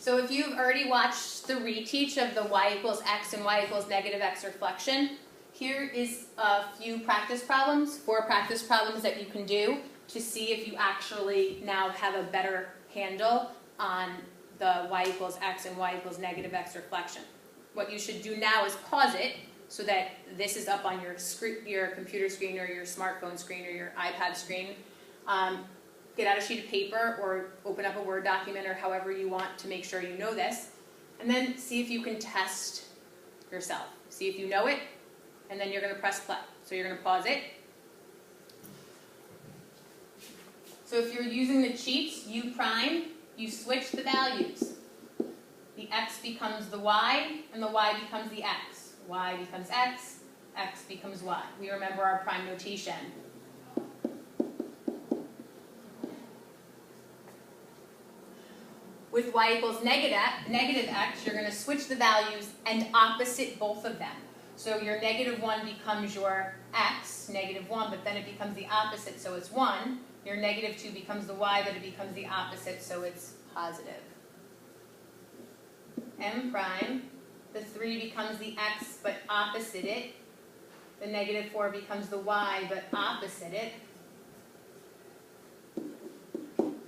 So if you've already watched the reteach of the y equals x and y equals negative x reflection, here is a few practice problems, 4 practice problems that you can do to see if you actually now have a better handle on the y equals x and y equals negative x reflection. What you should do now is pause it so that this is up on your computer screen or your smartphone screen or your iPad screen. Get out a sheet of paper or open up a Word document or however you want to make sure you know this. And then see if you can test yourself. See if you know it, and then you're going to press play. So you're going to pause it. So if you're using the cheats, u prime, you switch the values. The x becomes the y, and the y becomes the x. Y becomes x, x becomes y. We remember our prime notation. With y equals negative x, you're going to switch the values and opposite both of them. So your -1 becomes your x, -1, but then it becomes the opposite, so it's 1. Your -2 becomes the y, but it becomes the opposite, so it's positive. M prime, the 3 becomes the x, but opposite it. The -4 becomes the y, but opposite it.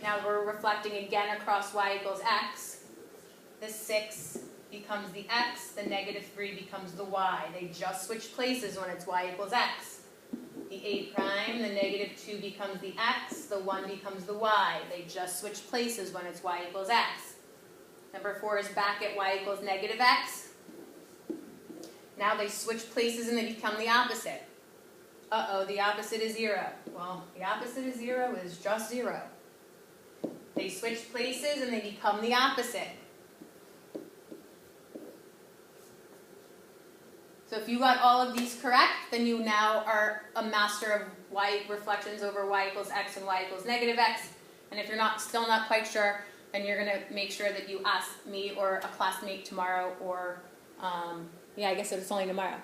Now we're reflecting again across y equals x. The 6 becomes the x, the -3 becomes the y. They just switch places when it's y equals x. The 8 prime, the -2 becomes the x, the 1 becomes the y. They just switch places when it's y equals x. Number 4 is back at y equals -x. Now they switch places and they become the opposite. Uh-oh, the opposite is 0. Well, the opposite of 0 is just 0. They switch places and they become the opposite. So if you got all of these correct, then you now are a master of y reflections over y equals x and y equals -x. And if you're still not quite sure, then you're going to make sure that you ask me or a classmate tomorrow or, yeah, I guess it's only tomorrow.